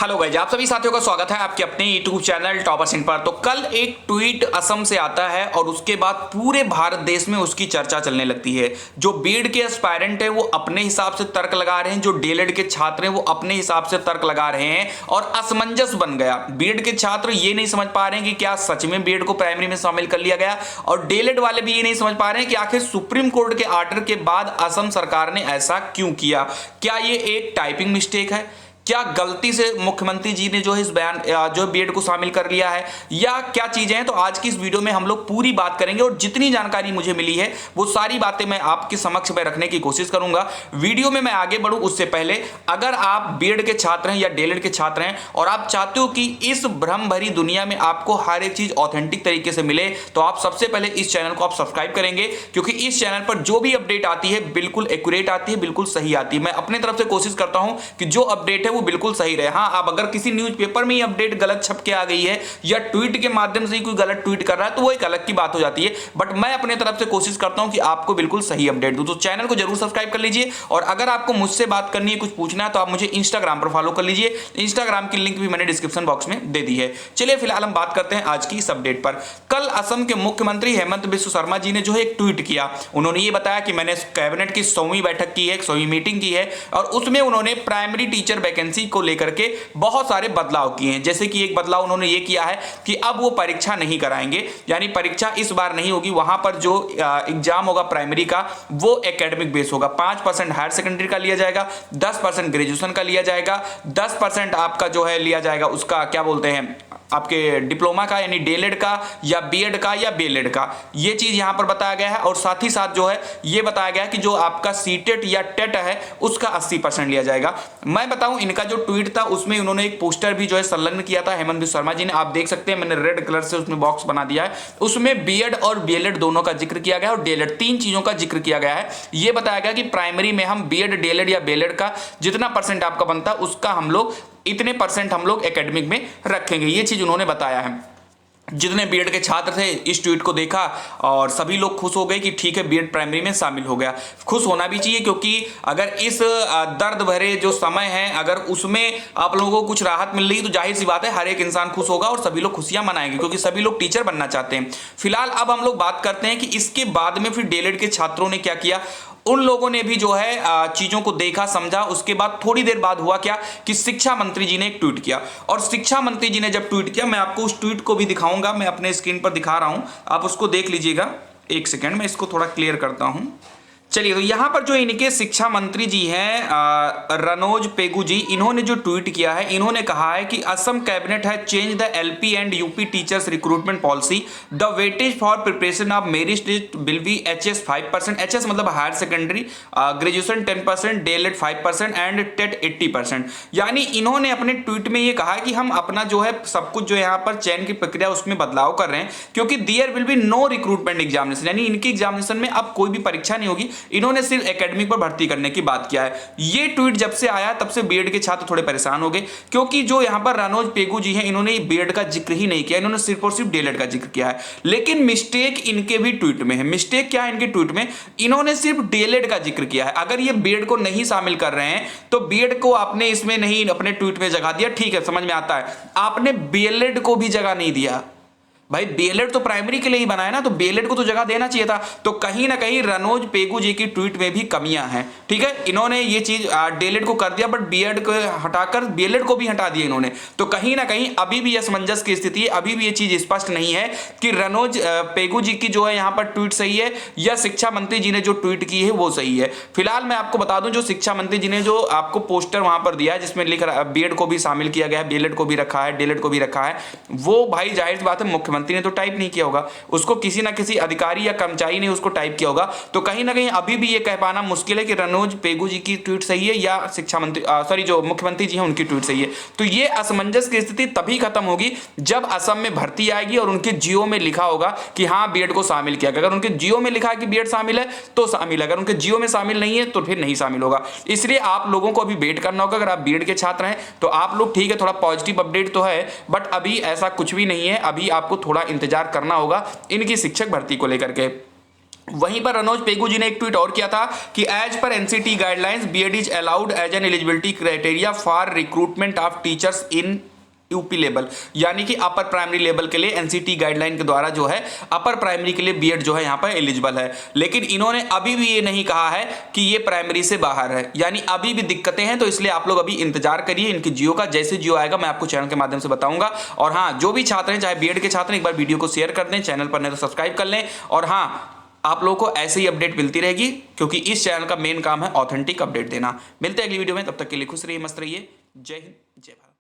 Hello guys, आप सभी साथियों का स्वागत है आपके अपने यूट्यूब चैनल टॉपर्स इन पर। तो कल एक ट्वीट असम से आता है और उसके बाद पूरे भारत देश में उसकी चर्चा चलने लगती है। जो बीएड के एस्पायरेंट है वो अपने हिसाब से तर्क लगा रहे हैं, जो डीएलएड के छात्र हैं वो अपने हिसाब से तर्क लगा रहे हैं और असमंजस बन गया। बीएड के छात्र ये नहीं समझ पा रहे हैं कि क्या सच में बीएड को प्राइमरी में शामिल कर लिया गया, और डीएलएड वाले भी ये नहीं समझ पा रहे हैं कि आखिर सुप्रीम कोर्ट के ऑर्डर के बाद असम सरकार ने ऐसा क्यों किया। क्या ये एक टाइपिंग मिस्टेक है, क्या गलती से मुख्यमंत्री जी ने जो है इस बयान जो बीएड को शामिल कर लिया है, या क्या चीजें हैं। तो आज की इस वीडियो में हम लोग पूरी बात करेंगे और जितनी जानकारी मुझे मिली है वो सारी बातें मैं आपके समक्ष में रखने की कोशिश करूंगा। वीडियो में मैं आगे बढ़ूं उससे पहले अगर आप बीएड के छात्र हैं या डीएलएड के छात्र हैं और आप चाहते हो कि इस भ्रम भरी दुनिया में आपको हर एक चीज ऑथेंटिक तरीके से मिले, तो आप सबसे पहले इस चैनल को आप सब्सक्राइब करेंगे, क्योंकि इस चैनल पर जो भी अपडेट आती है बिल्कुल एक्यूरेट आती है, बिल्कुल सही आती है। मैं अपने तरफ से कोशिश करता हूं कि जो अपडेट है वो बिल्कुल सही रहे। हाँ, अब अगर किसी न्यूज़पेपर में ही अपडेट गलत छप के आ गई है या ट्वीट के माध्यम से ही कोई गलत ट्वीट कर रहा है तो वो एक अलग की बात हो जाती है, बट मैं अपने तरफ से कोशिश करता हूं कि आपको बिल्कुल सही अपडेट दूं। तो चैनल को जरूर सब्सक्राइब कर लीजिए, और अगर आपको मुझसे बात करनी है, कुछ पूछना है, तो आप मुझे इंस्टाग्राम पर फॉलो कर लीजिए। इंस्टाग्राम की लिंक भी मैंने डिस्क्रिप्शन बॉक्स में दे दी है। चलिए फिलहाल हम बात करते हैं आज की इस अपडेट पर। कल असम के मुख्यमंत्री हेमंत बिस्व शर्मा जी ने जो है एक ट्वीट किया। उन्होंने ये बताया कि मैंने कैबिनेट की 100वीं बैठक की है, 100वीं मीटिंग की है, और उसमें उन्होंने प्राइमरी टीचर वैकेंसी को लेकर के बहुत सारे बदलाव किए हैं। जैसे कि एक बदलाव उन्होंने ये किया है कि अब वो परीक्षा नहीं कराएंगे, यानी परीक्षा इस बार नहीं होगी। वहां पर जो एग्जाम होगा प्राइमरी का वो एकेडमिक बेस होगा। 5% हायर सेकेंडरी का लिया जाएगा, 10% ग्रेजुएशन का लिया जाएगा, 10% आपका जो है लिया जाएगा उसका क्या बोलते हैं आपके डिप्लोमा का, यानी डीएलएड का या बीएड का या बीएलएड का। ये चीज यहां पर बताया गया है। और साथ ही साथ जो है ये बताया गया है कि जो आपका सीटेट या टेट है उसका 80% लिया जाएगा। मैं बताऊं, इनका जो ट्वीट था उसमें उन्होंने एक पोस्टर भी जो है संलग्न किया था हेमंत बिस्व शर्मा जी ने। आप देख सकते हैं, मैंने रेड कलर से उसमें बॉक्स बना दिया है। उसमें बीएड और बीएलएड दोनों का जिक्र किया गया और डीएलएड, 3 चीजों का जिक्र किया गया है। ये बताया गया कि प्राइमरी में हम बीएड, डीएलएड या बीएलएड का जितना परसेंट आपका बनता है उसका हम लोग इतने परसेंट हम लोग एकेडमिक में रखेंगे। ये चीज उन्होंने बताया है। जितने बीएड के छात्र थे इस ट्वीट को देखा और सभी लोग खुश हो गए कि ठीक है, बीएड प्राइमरी में शामिल हो गया। खुश होना भी चाहिए, क्योंकि अगर इस दर्द भरे जो समय है अगर उसमें आप लोगों को कुछ राहत मिल रही है तो जाहिर सी बात है हर एक इंसान खुश होगा और सभी लोग खुशियां मनाएंगे, क्योंकि सभी लोग टीचर बनना चाहते हैं। फिलहाल अब हम लोग बात करते हैं कि इसके बाद में फिर डीएलएड के छात्रों ने क्या किया। उन लोगों ने भी जो है चीजों को देखा, समझा। उसके बाद थोड़ी देर बाद हुआ क्या कि शिक्षा मंत्री जी ने एक ट्वीट किया, और शिक्षा मंत्री जी ने जब ट्वीट किया, मैं आपको उस ट्वीट को भी दिखाऊंगा, मैं अपने स्क्रीन पर दिखा रहा हूं, आप उसको देख लीजिएगा। एक सेकेंड, मैं इसको थोड़ा क्लियर करता हूं। चलिए, तो यहां पर जो इनके शिक्षा मंत्री जी हैं रनोज पेगू जी, इन्होंने जो ट्वीट किया है, इन्होंने कहा है कि असम कैबिनेट है change the LP and UP teachers recruitment policy. The weightage for preparation of merit list will be HS 5%, HS मतलब higher secondary, graduation 10%, DElEd 5% and TET 80%। यानी इन्होंने अपने ट्वीट में ये कहा कि हम अपना जो है सब कुछ जो यहाँ पर चयन की प्रक्रिया उसमें बदलाव कर रहे हैं, क्योंकि there will be no recruitment examination, यानी इनकी एग्जामिनेशन में अब कोई भी परीक्षा नहीं होगी। इन्होंने सिर्फ एकेडमिक पर भर्ती करने की बात किया है। ये ट्वीट जब से आया तब से बीएड के छात्र थोड़े परेशान हो गए, क्योंकि जो यहां पर रनोज पेगू जी हैं इन्होंने बीएड का जिक्र ही नहीं किया, इन्होंने सिर्फ और सिर्फ डीएलएड का जिक्र किया है। लेकिन मिस्टेक इनके भी ट्वीट में है। मिस्टेक क्या है इनके ट्वीट में, इन्होंने सिर्फ डीएलएड का जिक्र किया है। अगर ये बीएड को नहीं शामिल कर रहे हैं तो बीएड को आपने इसमें नहीं अपने ट्वीट में जगह दिया, ठीक है, समझ में आता है। आपने बीएलएड को भी जगह नहीं दिया। भाई बीएलएड तो प्राइमरी के लिए ही बना है ना, तो बीएलएड को तो जगह देना चाहिए था। तो कहीं ना कहीं रनोज पेगू जी की ट्वीट में भी कमियां हैं, ठीक है। इन्होंने ये चीज डीएलएड को कर दिया, बट बीएड को हटाकर बीएलएड को भी हटा दिया इन्होंने। तो कहीं ना कहीं अभी भी असमंजस की स्थिति है, अभी भी ये चीज स्पष्ट नहीं है कि रनोज पेगू जी की जो है यहाँ पर ट्वीट सही है या शिक्षा मंत्री जी ने जो ट्वीट की है वो सही है। फिलहाल मैं आपको बता दूं, जो शिक्षा मंत्री जी ने जो आपको पोस्टर वहां पर दिया है जिसमें लिख रहा है बीएड को भी शामिल किया गया है, बीएलएड को भी रखा है, डीएलएड को भी रखा है, वो भाई जाहिर सी बात है मुख्यमंत्री ने तो टाइप नहीं किया होगा, उसको किसी ना किसी अधिकारी या कर्मचारी ने उसको टाइप किया होगा। तो कहीं ना कहीं अभी भी ये कह पाना मुश्किल है कि रनोज पेगू जी की ट्वीट सही है या शिक्षा मंत्री सॉरी जो मुख्यमंत्री जी हैं उनकी ट्वीट सही है। तो ये असमंजस की स्थिति तभी खत्म होगी जब असम में भर्ती आएगी और उनके जियो में लिखा होगा कि हाँ बीएड को शामिल किया गया। अगर उनके जियो में लिखा है कि बीएड शामिल है तो शामिल है, अगर उनके जियो में शामिल नहीं है तो फिर नहीं शामिल होगा। इसलिए आप लोगों को अभी वेट करना होगा। अगर आप बीएड के छात्र हैं तो आप लोग ठीक है, थोड़ा पॉजिटिव अपडेट तो है, बट अभी ऐसा कुछ भी नहीं है। अभी आपको थोड़ा इंतजार करना होगा इनकी शिक्षक भर्ती को लेकर के। वहीं पर मनोज पेगू जी ने एक ट्वीट और किया था कि as per NCTE guidelines B Ed is allowed as an eligibility criteria for recruitment of teachers in UP level, यानी कि अपर प्राइमरी लेवल के लिए एनसीटी गाइडलाइन के द्वारा जो है अपर प्राइमरी के लिए बीएड जो है यहां पर एलिजिबल है। लेकिन इन्होंने अभी भी ये नहीं कहा है कि ये प्राइमरी से बाहर है, यानी अभी भी दिक्कतें हैं। तो इसलिए आप लोग अभी इंतजार करिए इनकी जियो का, जैसे जियो आएगा मैं आपको चैनल के माध्यम से बताऊंगा। और हाँ, जो भी छात्र हैं चाहे बीएड के छात्र, एक बार वीडियो को शेयर कर दें, चैनल पर नहीं तो सब्सक्राइब कर लें। और हाँ, आप लोगों को ऐसे ही अपडेट मिलती रहेगी, क्योंकि इस चैनल का मेन काम है ऑथेंटिक अपडेट देना। मिलते हैं अगली वीडियो में, तब तक के लिए खुश रहिए, मस्त रहिए। जय हिंद, जय भारत।